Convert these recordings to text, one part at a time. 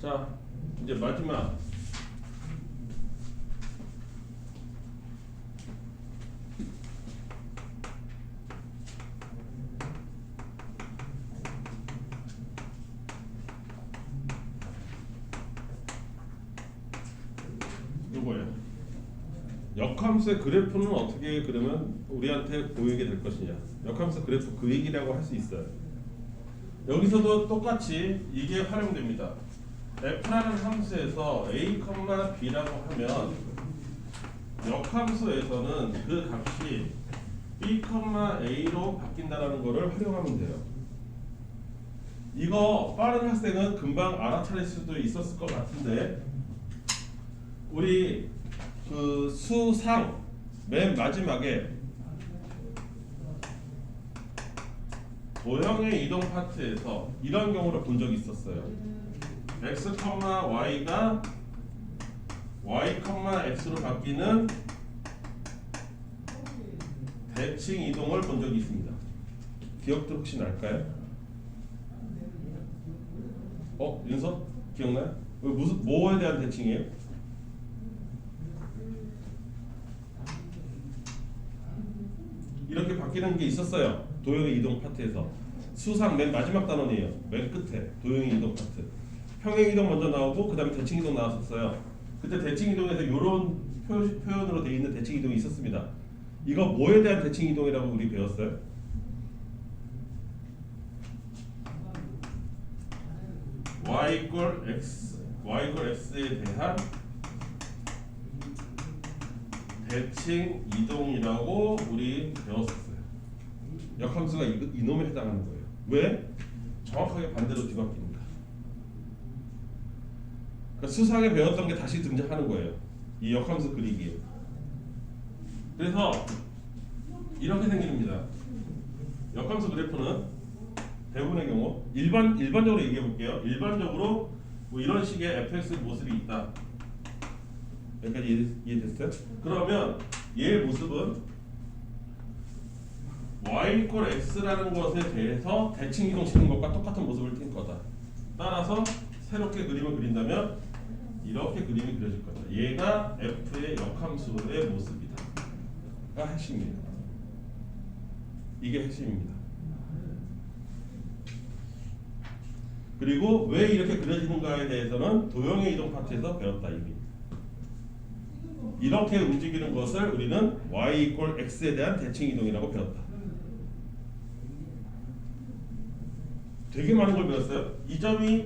자, 이제 마지막 요거예요. 역함수의 그래프는 어떻게 그러면 우리한테 보이게 될 것이냐. 역함수 그래프 그리기라고 할 수 있어요. 여기서도 똑같이 이게 활용됩니다. f라는 함수에서 a, b라고 하면 역함수에서는 그 값이 b, a로 바뀐다는 것을 활용하면 돼요. 이거 빠른 학생은 금방 알아차릴 수도 있었을 것 같은데 우리 그 수상 맨 마지막에 도형의 이동 파트에서 이런 경우를 본 적이 있었어요. x, y가 y, x로 바뀌는 대칭 이동을 본 적이 있습니다. 기억들 혹시 날까요? 윤서? 기억나요? 무슨 뭐에 대한 대칭이에요? 이렇게 바뀌는 게 있었어요. 도형의 이동 파트에서. 수상 맨 마지막 단원이에요. 맨 끝에 도형의 이동 파트. 평행 이동 먼저 나오고 그 다음에 대칭 이동 나왔었어요. 그때 대칭 이동에서 이런 표현으로 되어 있는 대칭 이동이 있었습니다. 이거 뭐에 대한 대칭 이동이라고 우리 배웠어요? y = x에 대한 대칭 이동이라고 우리 배웠었어요. 역함수가 이놈에 해당하는 거예요. 왜? 정확하게 반대로 뒤바뀝니다. 그러니까 수상에 배웠던 게 다시 등장하는 거예요. 이 역함수 그리기에. 그래서 이렇게 생깁니다. 역함수 그래프는 대부분의 경우 일반적으로 얘기해 볼게요. 일반적으로 뭐 이런 식의 fx 모습이 있다. 여기까지 이해됐어요? 그러면 얘의 모습은 y = x라는 것에 대해서 대칭 이동시키는 것과 똑같은 모습을 띈 거다. 따라서 새롭게 그림을 그린다면 이렇게 그림이 그려질 거다. 얘가 f의 역함수의 모습이다. 가 핵심입니다. 이게 핵심입니다. 그리고 왜 이렇게 그려지는가에 대해서는 도형의 이동 파트에서 배웠다 이미. 이렇게 움직이는 것을 우리는 y = x에 대한 대칭 이동이라고 배웠다. 되게 많은 걸 배웠어요. 이 점이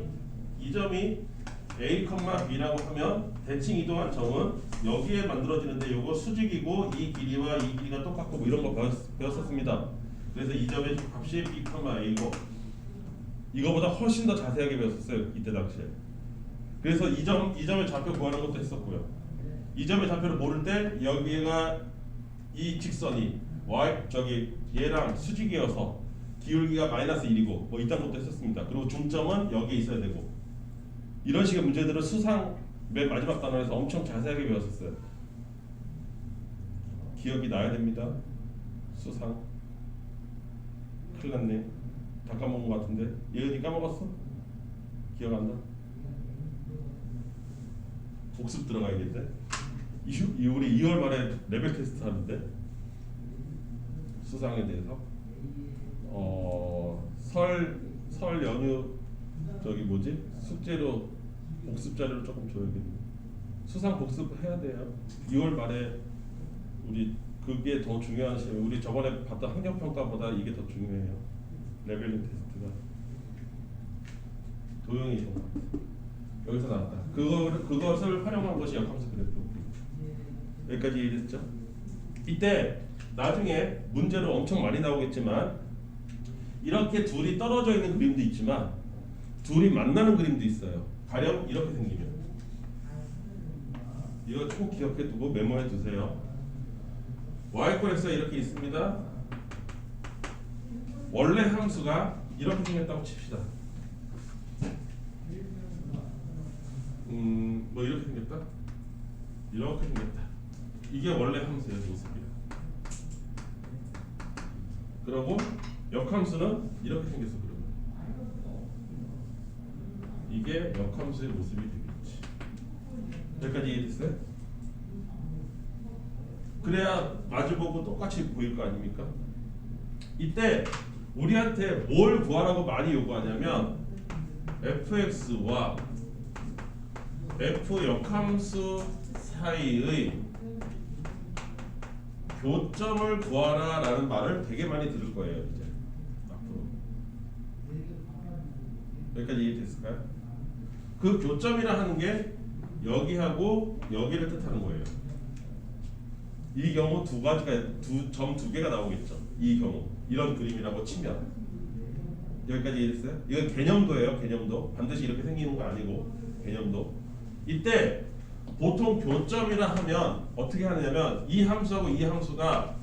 a, b라고 하면 대칭 이동한 점은 여기에 만들어지는데 이거 수직이고 이 길이와 이 길이가 똑같고 뭐 이런 거 배웠었습니다. 그래서 이 점의 값이 b, a고 이거보다 훨씬 더 자세하게 배웠었어요. 이때 당시에. 그래서 이 점의 좌표 구하는 것도 했었고요. 이 점의 좌표를 모를 때 여기가 이 직선이 얘랑 수직이어서 기울기가 -1이고 뭐 이딴 것도 했었습니다. 그리고 중점은 여기에 있어야 되고 이런 식의 문제들을 수상 맨 마지막 단원에서 엄청 자세하게 배웠었어요. 기억이 나야 됩니다. 수상 큰일 났네. 다 까먹은 것 같은데 예은이 까먹었어? 기억 안 나? 복습 들어가야겠네. 우리 2월 말에 레벨 테스트 하는데 수상에 대해서 설 연휴 숙제로 복습 자료를 조금 줘야겠네. 수상 복습해야 돼요. 2월 말에 우리 그게 더 중요한 시간. 우리 저번에 봤던 학력평가보다 이게 더 중요해요. 레벨링 테스트가 도형이 이동 여기서 나왔다. 그것을 활용한 것이 역함수 그래프. 여기까지 이해됐죠? 이때 나중에 문제로 엄청 많이 나오겠지만 이렇게 둘이 떨어져 있는 그림도 있지만 둘이 만나는 그림도 있어요. 가령 이렇게 생기면 이거 꼭 기억해 두고 메모해 두세요. y = x가 이렇게 있습니다. 원래 함수가 이렇게 생겼다고 칩시다. 뭐 이렇게 생겼다? 이렇게 생겼다. 이게 원래 함수의 모습이야. 그리고 역함수는 이렇게 생겼어. 그러면 이게 역함수의 모습이 되겠지. 여기까지 이해됐어요? 그래야 마주보고 똑같이 보일 거 아닙니까? 이때 우리한테 뭘 구하라고 많이 요구하냐면 fx와 f 역함수 사이의 교점을 구하라 라는 말을 되게 많이 들을 거예요. 이제 앞으로. 여기까지 이해됐을까요? 그 교점이라 하는 게 여기하고 여기를 뜻하는 거예요. 이 경우 두 가지가 점 두 개가 나오겠죠. 이 경우 이런 그림이라고 치면 여기까지 이해됐어요? 이건 개념도예요. 개념도 반드시 이렇게 생기는 거 아니고 개념도. 이때 보통 교점이라 하면 어떻게 하느냐면 이 함수하고 이 함수가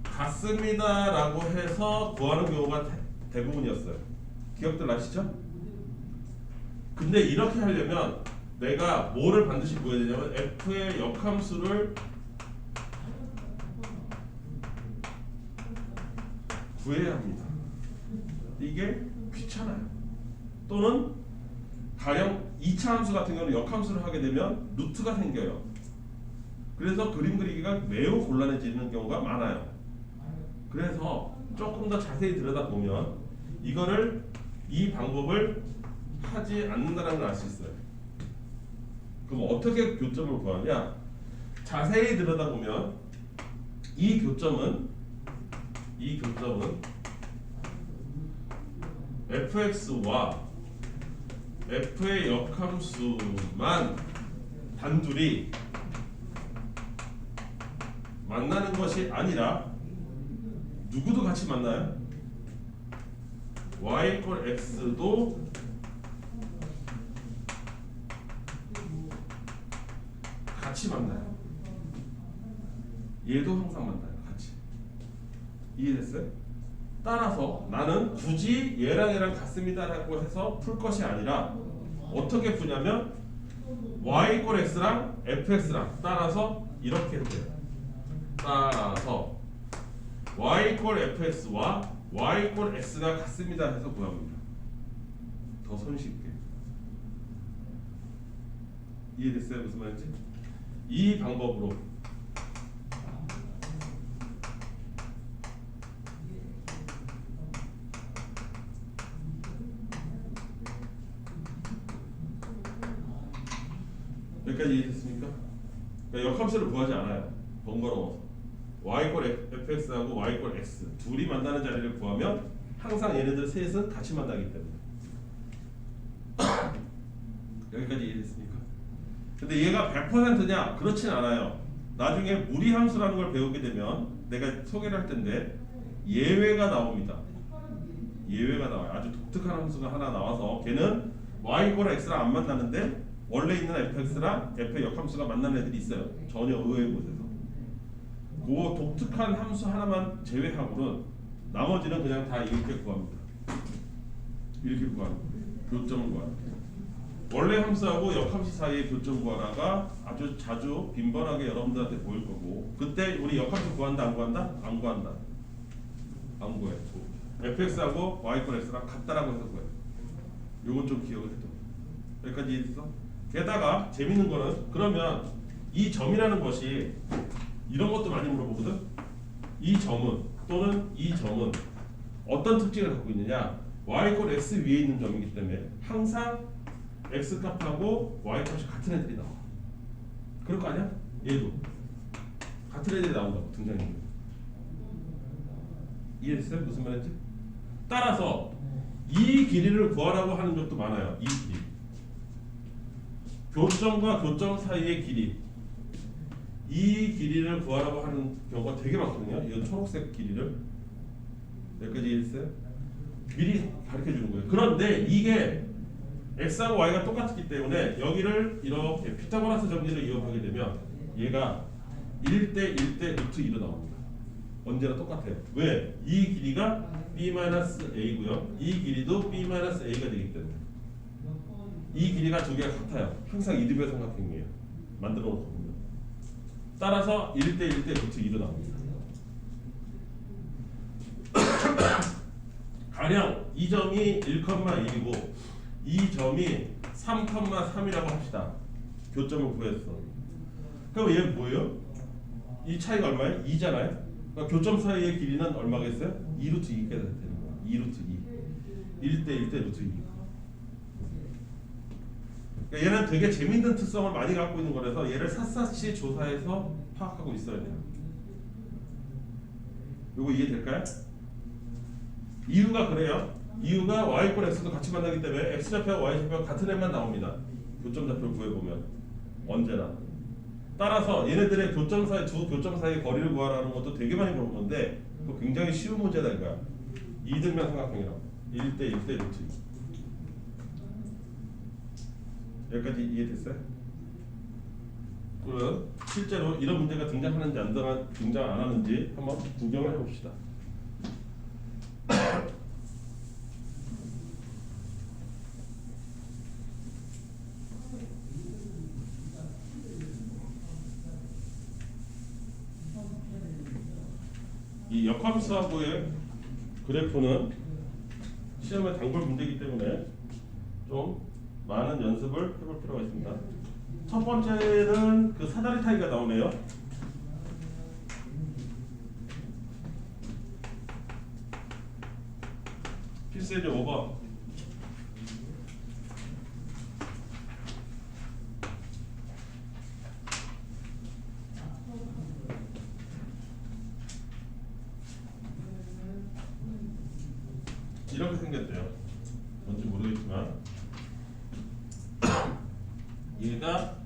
같습니다라고 해서 구하는 경우가 대부분이었어요. 기억들 나시죠? 근데 이렇게 하려면 내가 뭐를 반드시 구해야 되냐면 f의 역함수를 구해야 합니다. 이게 귀찮아요. 또는 가령 2차 함수 같은 경우는 역함수를 하게 되면 루트가 생겨요. 그래서 그림 그리기가 매우 곤란해지는 경우가 많아요. 그래서 조금 더 자세히 들여다보면 이거를 이 방법을 하지 않는다는 걸 알 수 있어요. 그럼 어떻게 교점을 구하냐? 자세히 들여다보면 이 교점은 fx와 f의 역함수만 단둘이 만나는 것이 아니라 누구도 같이 만나요? y = x도 같이 만나요. 얘도 항상 만나요. 같이. 이해됐어요? 따라서 나는 굳이 얘랑 같습니다라고 해서 풀 것이 아니라 어떻게 푸냐면 y = x랑 fx랑 따라서 이렇게 돼요. 따라서 y = fx와 y = x가 같습니다 해서 구합니다. 더 손쉽게. 이해됐어요? 무슨 말인지? 이 방법으로 여기까지 이해됐습니까? 그러니까 역함수를 구하지 않아요. 번거로워서 y = fx하고 y = x 둘이 만나는 자리를 구하면 항상 얘네들 셋은 같이 만나기 때문에 여기까지 이해됐습니까? 근데 얘가 100%냐? 그렇진 않아요. 나중에 무리함수라는 걸 배우게 되면 내가 소개를 할 텐데 예외가 나옵니다. 예외가 나와요. 아주 독특한 함수가 하나 나와서 걔는 y = x랑 안 만나는데 원래 있는 fx랑 f의 역함수가 만나는 애들이 있어요. 전혀 의외의 곳에서. 그 독특한 함수 하나만 제외하고는 나머지는 그냥 다 이렇게 구합니다. 이렇게 구하는 거예요. 교점을 구하는 거예요. 원래 함수하고 역함수 사이의 교점 구하라가 아주 자주 빈번하게 여러분들한테 보일 거고 그때 우리 역함수 구한다 안 구한다? 안 구한다. 안 구해. fx하고 y = x랑 같다라고 해서 구해. 요건 좀 기억을 해둬. 여기까지 이해했어? 게다가 재밌는 거는 그러면 이 점이라는 것이 이런 것도 많이 물어보거든. 이 점은 또는 이 점은 어떤 특징을 갖고 있느냐? y = x 위에 있는 점이기 때문에 항상 x 값하고 y 값이 같은 애들이 나와. 그럴 거 아니야? 얘도 같은 애들이 나온다고 등장인물. 이해됐어요? 무슨 말인지? 따라서 이 길이를 구하라고 하는 적도 많아요. 이 길이. 교점과 교점 사이의 길이. 이 길이를 구하라고 하는 경우가 되게 많거든요. 이 초록색 길이를. 여기까지 이해했어요? 미리 가르쳐 주는 거예요. 그런데 이게 x하고 y가 똑같기 때문에 여기를 이렇게 피타고라스 정리를 이용하게 되면 얘가 1대 1대 루트 2로 나옵니다. 언제나 똑같아요. 왜? 이 길이가 b-a고요. 이 길이도 b-a가 되기 때문에 이 길이가 두 개가 같아요. 항상 이등변 삼각형이에요. 만들어 놓고 보면. 따라서 1대 1대 루트 2로 나옵니다. 가령 이 점이 1,1이고 이 점이 3,3이라고 합시다. 교점을 구했어. 그럼 얘 뭐예요? 이 차이가 얼마예요? 2잖아요. 그러니까 교점 사이의 길이는 얼마겠어요? 2루트 2가 되는 거야. 2루트 2. 1대 1대 루트 2. 그러니까 얘는 되게 재밌는 특성을 많이 갖고 있는 거라서 얘를 샅샅이 조사해서 파악하고 있어야 돼요. 요거 이해될까요? 이유가 그래요. 이유가 y권 x도 같이 만나기 때문에 x좌표와 y좌표가 같은 애만 나옵니다. 교점 좌표를 구해보면 언제나. 따라서 얘네들의 교점 사이, 두 교점 사이의 거리를 구하라는 것도 되게 많이 물어보는데 그거 굉장히 쉬운 문제다 이거야. 이등변 삼각형이라고. 1대 1대 루트 2. 여기까지 이해됐어요? 그럼 실제로 이런 문제가 등장하는지 등장 안 하는지 한번 구경을 해봅시다. 이 역함수하고의 그래프는 시험에 단골 문제이기 때문에 좀 많은 연습을 해볼 필요가 있습니다. 첫 번째는 그 사다리 타기가 나오네요. 필수예제 5번. 이렇게 생겼대요. 뭔지 모르겠지만 얘가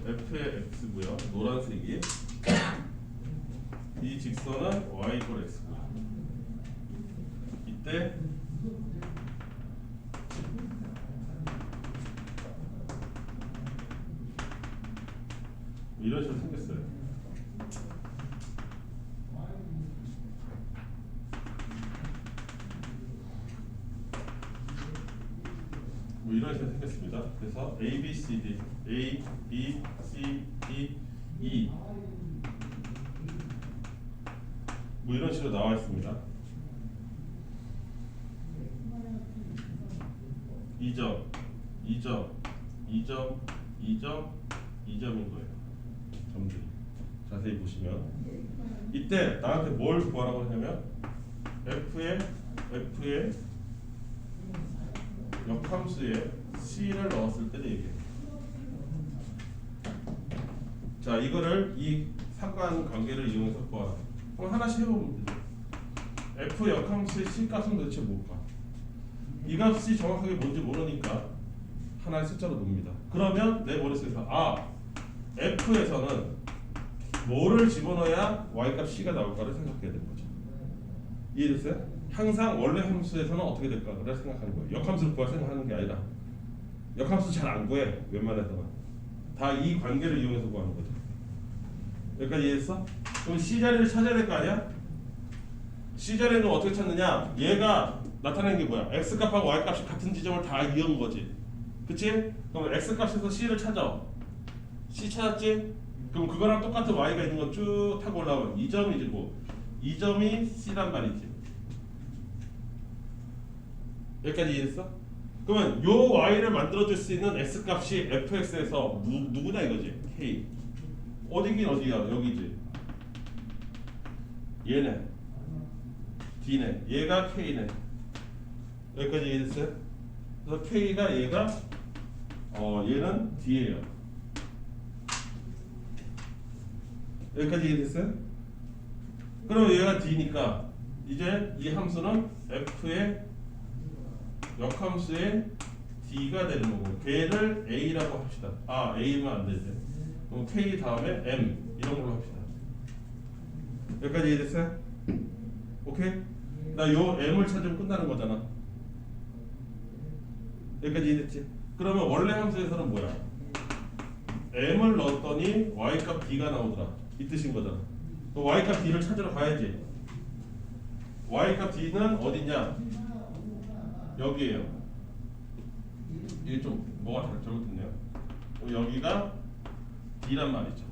f의 x고요. 노란색이 이 직선은 y = x고요. 이때 이런 식으로 생겼어요. 뭐 이런 식으로 생겼습니다. 그래서 A, B, C, D, A, B, C, D, E 뭐 이런 식으로 나와 있습니다. 2점, 2점, 2점, 2점, 2점인 거예요. 점들이 자세히 보시면 이때 나한테 뭘 구하라고 하냐면 F의 역함수에 C를 넣었을 때를 얘기해요. 자, 이거를 이 상관 관계를 이용해서 구하라. 그럼 하나씩 해보면 되죠. F 역함수의 C 값은 도대체 뭘까? 이 값이 정확하게 뭔지 모르니까 하나의 숫자로 놉니다. 그러면 내 머릿속에서 F에서는 뭐를 집어넣어야 Y값 C가 나올까를 생각해야 되는 거죠. 이해됐어요? 항상 원래 함수에서는 어떻게 될까를 생각하는 거예요. 역함수를 구할 생각하는 게 아니라 역함수 잘 안 구해. 웬만해서는 다 이 관계를 이용해서 구하는 거죠. 여기까지 이해했어? 그럼 C자리를 찾아야 될 거 아니야? C자리는 어떻게 찾느냐? 얘가 나타내는 게 뭐야? X값하고 Y값이 같은 지점을 다 이은 거지. 그치? 그럼 X값에서 C를 찾아. C 찾았지? 그럼 그거랑 똑같은 Y가 있는 거 쭉 타고 올라오면 이 점이지 뭐. 이 점이 C란 말이지. 여기까지 이해했어? 그러면 요 Y를 만들어줄 수 있는 X값이 fx에서 누구냐 이거지? K. 어디긴 어디야? 여기지. 얘네 D네. 얘가 K네. 여기까지 이해됐어요? 그래서 K가 얘가 얘는 D예요. 여기까지 이해됐어요? 그럼 얘가 D니까 이제 이 함수는 F의 역함수의 D가 되는 거고 걔를 A라고 합시다. A면 안 되지. 그럼 K 다음에 M 이런 걸로 합시다. 여기까지 이해됐어요? 오케이? 나 요 M을 찾으면 끝나는 거잖아. 여기까지 이해됐지? 그러면 원래 함수에서는 뭐야? M을 넣었더니 Y값 D가 나오더라. 이 뜻인 거잖아. 그럼 Y값 D를 찾으러 가야지. Y값 D는 어디냐? 여기에요. 이게 좀 뭐가 잘못됐네요. 여기가 D란 말이죠.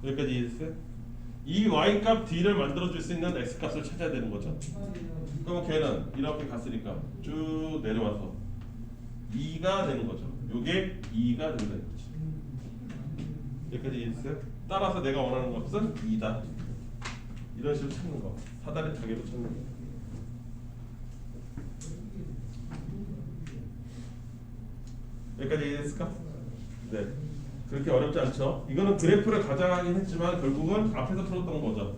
여기까지 이해됐어요? 이 y 값 d를 만들어줄 수 있는 x 값을 찾아야 되는 거죠. 그럼 걔는 이렇게 갔으니까 쭉 내려와서 2가 되는 거죠. 요게 2가 된다는 거지. 여기까지 이해했어요? 따라서 내가 원하는 값은 2다. 이런 식으로 찾는 거. 사다리 타기로 찾는 거. 여기까지 이해했을까? 네. 그렇게 어렵지 않죠? 이거는 그래프를 가져가긴 했지만 결국은 앞에서 풀었던 거죠.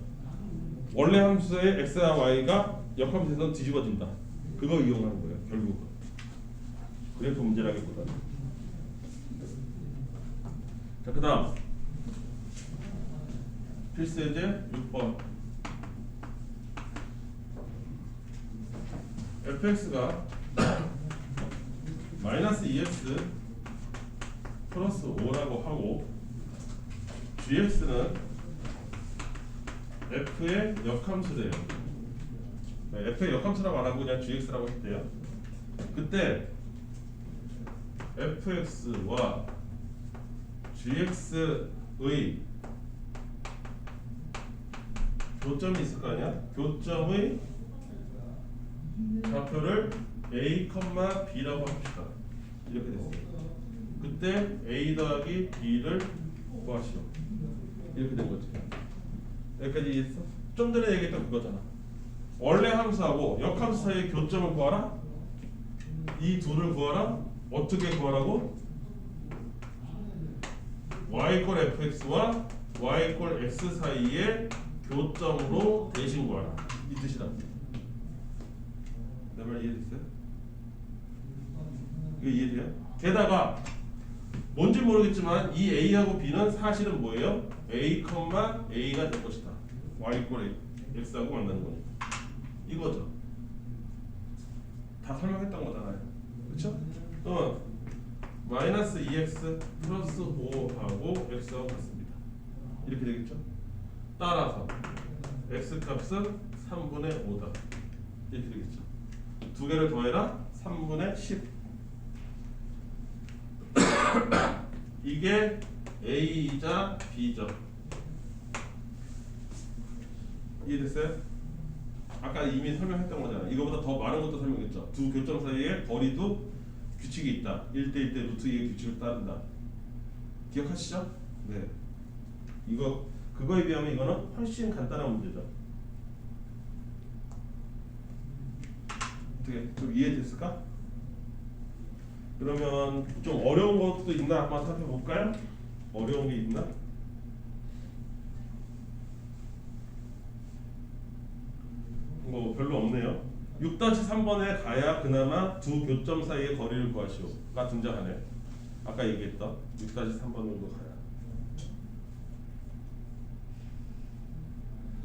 원래 함수의 x와 y가 역함수에서는 뒤집어진다. 그거 이용하는 거예요. 결국은. 그래프 문제라기보다는. 자, 그 다음 필수예제 6번. fx가 마이너스 2x 플러스 5라고 하고 gx는 f의 역함수래요. f의 역함수라고 안 하고 그냥 gx라고 했대요. 그때 fx와 gx의 교점이 있을 거 아니야? 교점의 좌표를 a, b라고 합시다. 이렇게 됐어요. 그때 a 더하기 b를 구하시오. 이렇게 된 거지. 여기까지 이해했어? 좀 전에 얘기했던 그거잖아. 원래 함수하고 역함수 사이의 교점을 구하라. 이 둘을 구하라. 어떻게 구하라고? y = fx와 y = x 사이의 교점으로 대신 구하라. 이 뜻이다. 내 말 이해됐어요? 이거 이해돼요? 게다가 뭔지 모르겠지만 이 a하고 b는 사실은 뭐예요? a, a가 될 것이다. y = x하고 만나는 거니까. 이거죠. 다 설명했던 거잖아요. 그렇죠? 마이너스 2x 플러스 5하고 x하고 같습니다. 이렇게 되겠죠? 따라서 x 값은 3분의 5다. 이렇게 되겠죠? 두 개를 더해라 3분의 10. 이게 a이자 b죠. 이해됐어요? 아까 이미 설명했던 거잖아. 이거보다 더 많은 것도 설명했죠. 두 교점 사이에 거리도 규칙이 있다. 1대1 대 루트 2의 규칙을 따른다. 기억하시죠? 네. 이거 그거에 비하면 이거는 훨씬 간단한 문제죠. 어떻게 좀 이해됐을까? 그러면 좀 어려운 것도 있나 한번 살펴볼까요? 어려운 게 있나? 뭐 별로 없네요. 6-3번에 가야 그나마 두 교점 사이의 거리를 구하시오가 등장하네. 아까 얘기했던 6-3번으로 가야.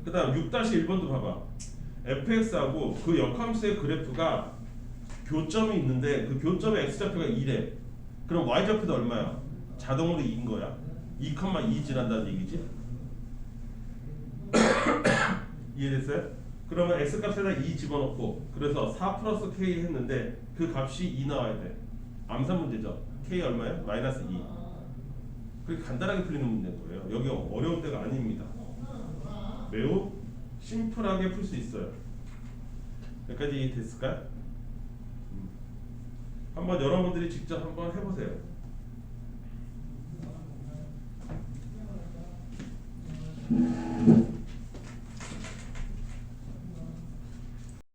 그 다음 6-1번도 봐봐. fx하고 그 역함수의 그래프가 교점이 있는데 그 교점의 x좌표가 2래. 그럼 y좌표도 얼마야? 자동으로 2인 거야. 2,2 지난다는 얘기지. 이해됐어요? 그러면 x값에다 2 집어넣고 그래서 4 플러스 k 했는데 그 값이 2 나와야 돼. 암산 문제죠. k 얼마야? 마이너스 2. 그렇게 간단하게 풀리는 문제인 거예요. 여기 어려운 데가 아닙니다. 매우 심플하게 풀 수 있어요. 여기까지 됐을까요? 한번 여러분들이 직접 한번 해보세요.